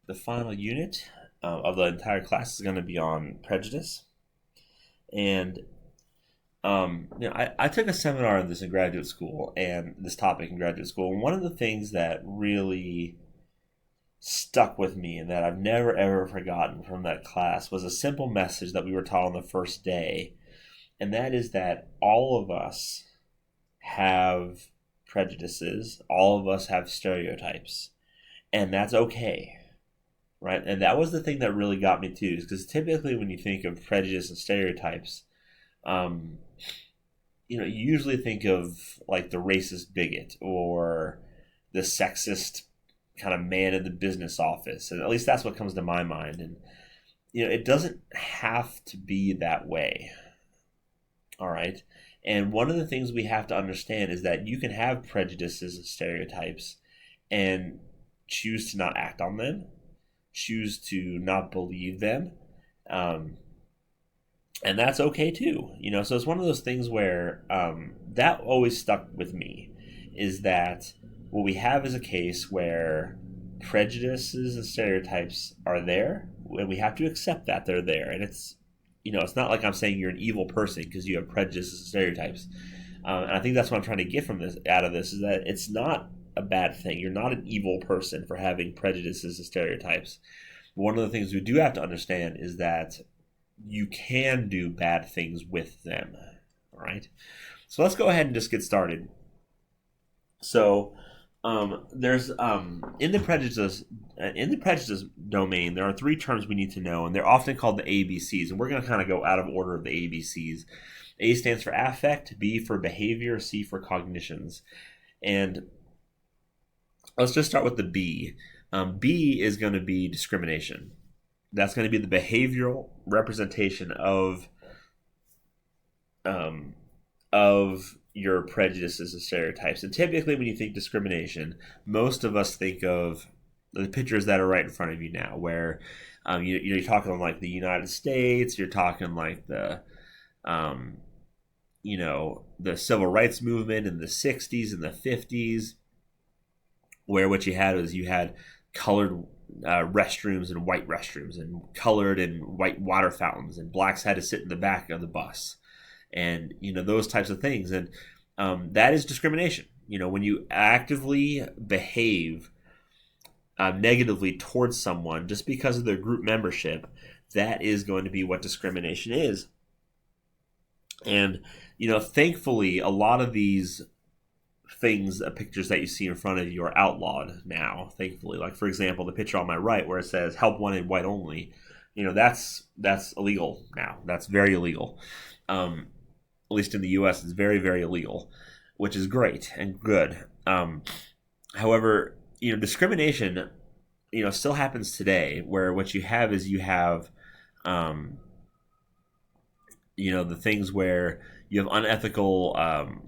the final unit of the entire class is going to be on prejudice. And I took a seminar on this in graduate school and this topic in graduate school. And one of the things that really stuck with me and that I've never ever forgotten from that class was a simple message that we were taught on the first day. And that is that all of us have prejudices, all of us have stereotypes, and that's okay, right? And that was the thing that really got me too, because typically when you think of prejudice and stereotypes, um, you usually think of like the racist bigot or the sexist kind of man in the business office, and at least that's what comes to my mind. And it doesn't have to be that way. All right. And one of the things we have to understand is that you can have prejudices and stereotypes and choose to not act on them, choose to not believe them. Um, and that's okay too. So it's one of those things where that always stuck with me is that what we have is a case where prejudices and stereotypes are there, and we have to accept that they're there. And it's not like I'm saying you're an evil person because you have prejudices and stereotypes. And I think that's what I'm trying to get out of this is that it's not a bad thing. You're not an evil person for having prejudices and stereotypes. One of the things we do have to understand is that you can do bad things with them. All right. So let's go ahead and just get started. So there's in the prejudice domain, there are three terms we need to know, and they're often called the ABCs. And we're going to kind of go out of order of the ABCs. A stands for affect, B for behavior, C for cognitions. And let's just start with the B. B is going to be discrimination. That's going to be the behavioral representation of your prejudices and stereotypes. And typically when you think discrimination, most of us think of the pictures that are right in front of you now, where you're talking like the United States, you're talking like the the civil rights movement in the 60s and the 50s, where what you had colored restrooms and white restrooms, and colored and white water fountains, and blacks had to sit in the back of the bus, and those types of things. And that is discrimination. When you actively behave negatively towards someone just because of their group membership, that is going to be what discrimination is. And thankfully a lot of these things, pictures that you see in front of you, are outlawed now, thankfully. Like, for example, the picture on my right where it says help wanted white only, that's illegal now. That's very illegal. At least in the US, it's very, very illegal, which is great and good. However, discrimination, still happens today, where what you have is the things where you have unethical,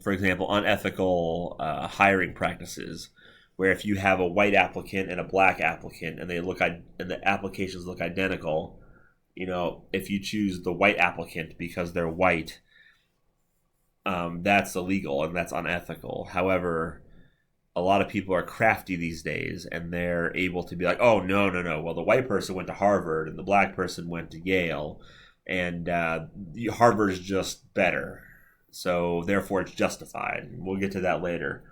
for example, unethical hiring practices, where if you have a white applicant and a black applicant, and and the applications look identical, if you choose the white applicant because they're white, that's illegal and that's unethical. However, a lot of people are crafty these days, and they're able to be like, oh, no. Well, the white person went to Harvard and the black person went to Yale, and Harvard is just better. So therefore it's justified. We'll get to that later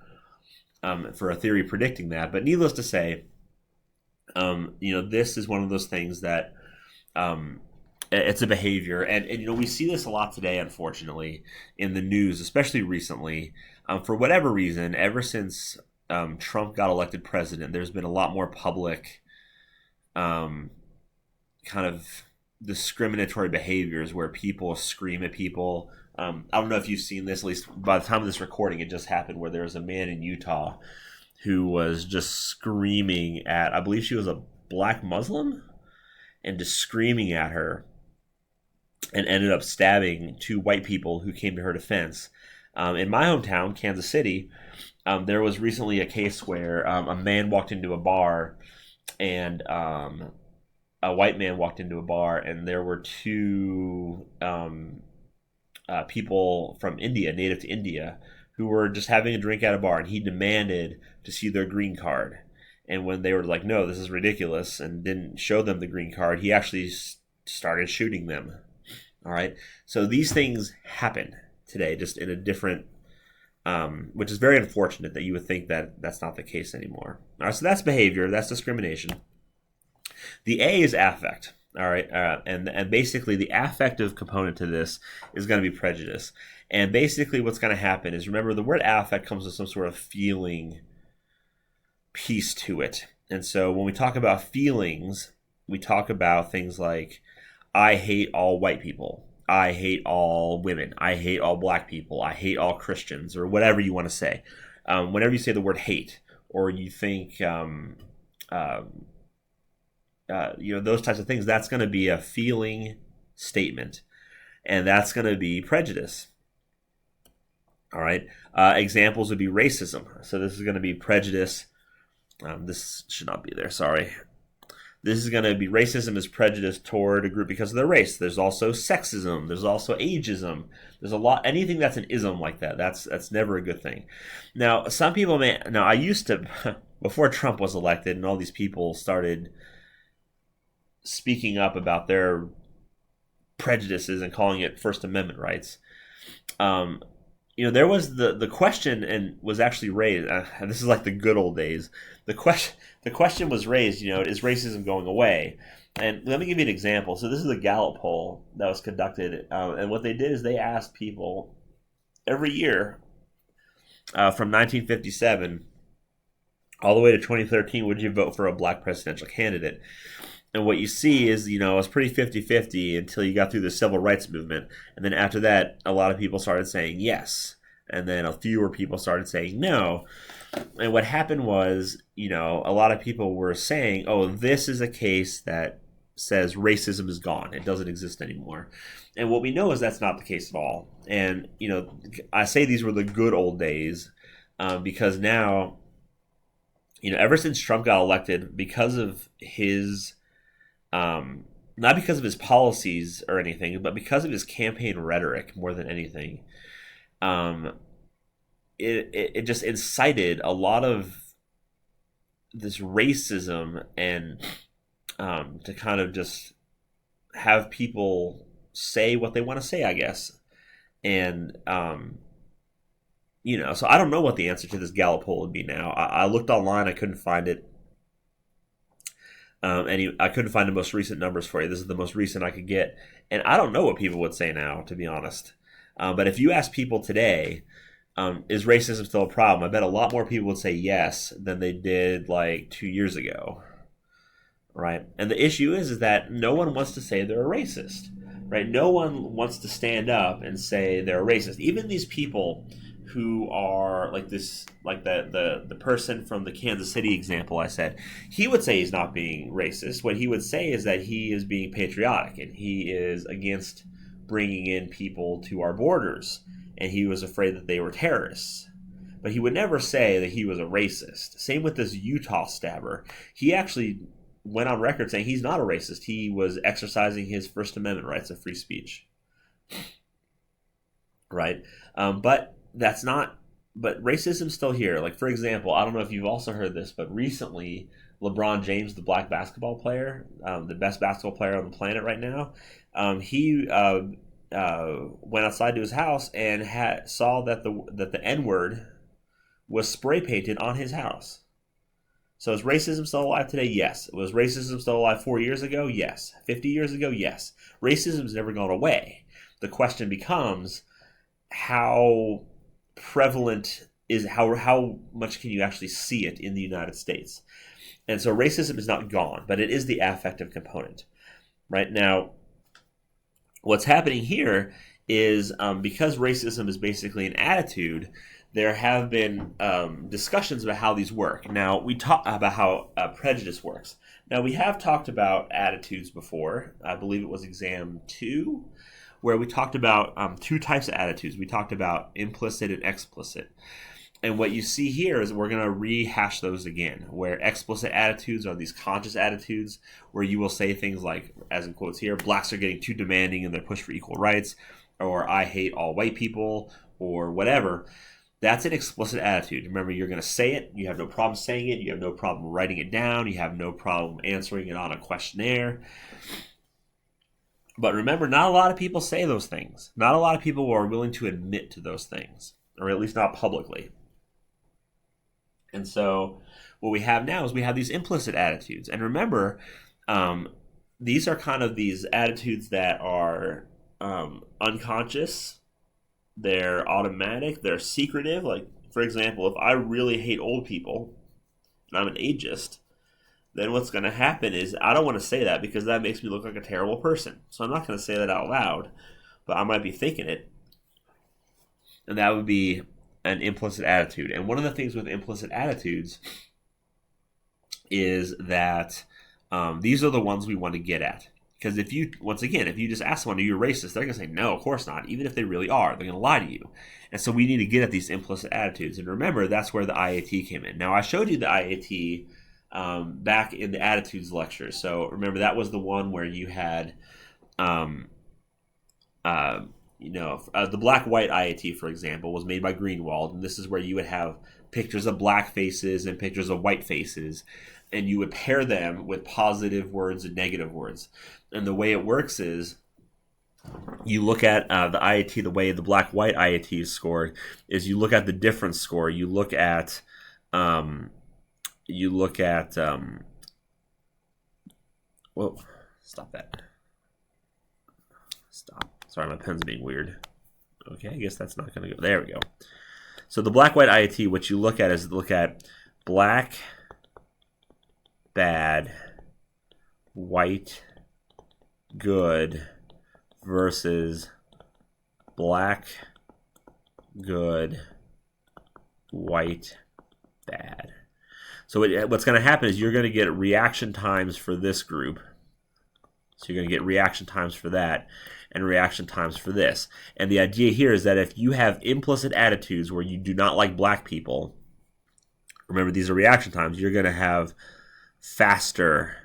for a theory predicting that. But needless to say, this is one of those things that it's a behavior. And we see this a lot today, unfortunately, in the news, especially recently. For whatever reason, ever since Trump got elected president, there's been a lot more public kind of discriminatory behaviors where people scream at people. I don't know if you've seen this, at least by the time of this recording, it just happened, where there was a man in Utah who was just screaming at, I believe she was a black Muslim, and just screaming at her, and ended up stabbing two white people who came to her defense. In my hometown, Kansas City, there was recently a case where a man walked into a bar, and a white man walked into a bar, and there were two people from India, native to India, who were just having a drink at a bar, and he demanded to see their green card. And when they were like, no, this is ridiculous, and didn't show them the green card, he actually started shooting them. All right. So these things happen today, just in a different, which is very unfortunate that you would think that that's not the case anymore. All right. So that's behavior. That's discrimination. The A is affect. All right. And basically the affective component to this is going to be prejudice. And basically what's going to happen is, remember, the word affect comes with some sort of feeling piece to it. And so when we talk about feelings, we talk about things like, I hate all white people, I hate all women, I hate all black people, I hate all Christians, or whatever you want to say. Whenever you say the word hate, or you think, those types of things, that's going to be a feeling statement, and that's going to be prejudice. All right. Examples would be racism. So this is going to be prejudice. This should not be there. Sorry. This is going to be racism is prejudice toward a group because of their race. There's also sexism. There's also ageism. There's a lot, anything that's an ism like that. That's never a good thing. Now, some people may, now I used to, before Trump was elected and all these people started speaking up about their prejudices and calling it First Amendment rights, there was the question, and was actually raised. And this is like the good old days. The question was raised. Is racism going away? And let me give you an example. So this is a Gallup poll that was conducted, and what they did is they asked people every year from 1957 all the way to 2013, would you vote for a black presidential candidate? And what you see is, it was pretty 50-50 until you got through the civil rights movement. And then after that, a lot of people started saying yes. And then a fewer people started saying no. And what happened was, a lot of people were saying, oh, this is a case that says racism is gone. It doesn't exist anymore. And what we know is that's not the case at all. And, I say these were the good old days because now, ever since Trump got elected, because of his... not because of his policies or anything, but because of his campaign rhetoric more than anything, it just incited a lot of this racism and to kind of just have people say what they want to say, I guess. And so I don't know what the answer to this Gallup poll would be now. I looked online, I couldn't find it. I couldn't find the most recent numbers for you. This is the most recent I could get. And I don't know what people would say now, to be honest. But if you ask people today, is racism still a problem? I bet a lot more people would say yes than they did like 2 years ago. Right? And the issue is that no one wants to say they're a racist. Right? No one wants to stand up and say they're a racist. Even these people who are like this, like the person from the Kansas City example I said, he would say he's not being racist. What he would say is that he is being patriotic and he is against bringing in people to our borders, and he was afraid that they were terrorists. But he would never say that he was a racist. Same with this Utah stabber. He actually went on record saying he's not a racist. He was exercising his First Amendment rights of free speech. Right? But that's not, but racism's still here. Like, for example, I don't know if you've also heard this, but recently LeBron James, the black basketball player, the best basketball player on the planet right now, he went outside to his house and saw that the N-word was spray painted on his house. So is racism still alive today? Yes. Was racism still alive 4 years ago? Yes. 50 years ago? Yes. Racism's never gone away. The question becomes, how prevalent is how much can you actually see it in the United States? And so racism is not gone, but it is the affective component. Right now, what's happening here is because racism is basically an attitude, there have been discussions about how these work. Now, we talk about how prejudice works. Now, we have talked about attitudes before. I believe it was exam 2, where we talked about two types of attitudes. We talked about implicit and explicit. And what you see here is we're going to rehash those again, where explicit attitudes are these conscious attitudes where you will say things like, as in quotes here, blacks are getting too demanding in their push for equal rights, or I hate all white people, or whatever. That's an explicit attitude. Remember, you're going to say it. You have no problem saying it. You have no problem writing it down. You have no problem answering it on a questionnaire. But remember, not a lot of people say those things. Not a lot of people are willing to admit to those things, or at least not publicly. And so what we have now is we have these implicit attitudes. And remember, these are kind of these attitudes that are unconscious. They're automatic. They're secretive. Like, for example, if I really hate old people and I'm an ageist, then what's going to happen is I don't want to say that because that makes me look like a terrible person. So I'm not going to say that out loud, but I might be thinking it. And that would be an implicit attitude. And one of the things with implicit attitudes is that these are the ones we want to get at. Because if you just ask someone, are you racist? They're going to say, no, of course not. Even if they really are, they're going to lie to you. And so we need to get at these implicit attitudes. And remember, that's where the IAT came in. Now, I showed you the IAT back in the attitudes lecture. So remember, that was the one where you had, the black-white IAT, for example, was made by Greenwald. And this is where you would have pictures of black faces and pictures of white faces. And you would pair them with positive words and negative words. And the way it works is you look at the IAT, the way the black-white IAT is scored, is you look at the difference score. You look at whoa, stop that. Stop. Sorry, my pen's being weird. Okay, I guess that's not going to go. There we go. So the black-white IAT, what you look at is look at black, bad, white, good versus black, good, white, bad. So what's going to happen is you're going to get reaction times for this group. So you're going to get reaction times for that and reaction times for this. And the idea here is that if you have implicit attitudes where you do not like black people, remember these are reaction times, you're going to have faster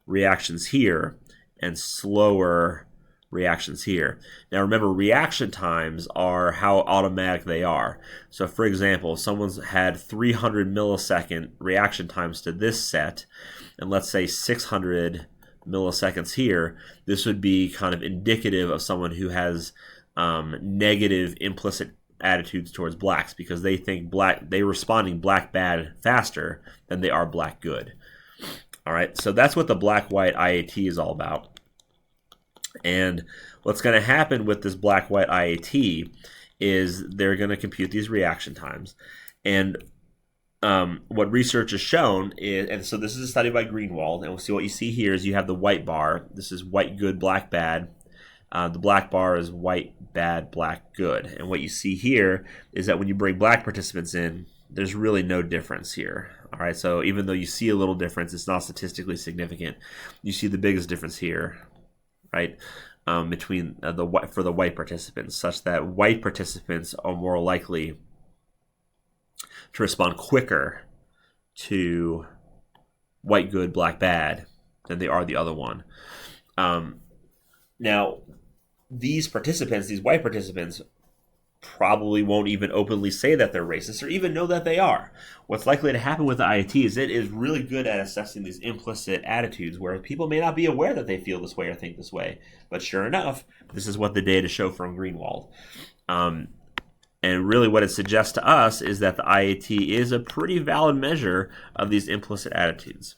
reactions here and slower reactions here. Now remember, reaction times are how automatic they are. So for example, if someone's had 300 millisecond reaction times to this set, and let's say 600 milliseconds here, this would be kind of indicative of someone who has negative implicit attitudes towards blacks, because they think they're responding black bad faster than they are black good. All right, so that's what the black-white IAT is all about. And what's going to happen with this black-white IAT is they're going to compute these reaction times. And what research has shown is, and so this is a study by Greenwald, and we'll see what you see here is you have the white bar. This is white good, black bad. The black bar is white bad, black good. And what you see here is that when you bring black participants in, there's really no difference here. All right, so even though you see a little difference, it's not statistically significant. You see the biggest difference here, right, between for the white participants, such that white participants are more likely to respond quicker to white good, black bad than they are the other one. Now, these white participants, probably won't even openly say that they're racist or even know that they are. What's likely to happen with the IAT is it is really good at assessing these implicit attitudes where people may not be aware that they feel this way or think this way. But sure enough, this is what the data show from Greenwald. And really what it suggests to us is that the IAT is a pretty valid measure of these implicit attitudes.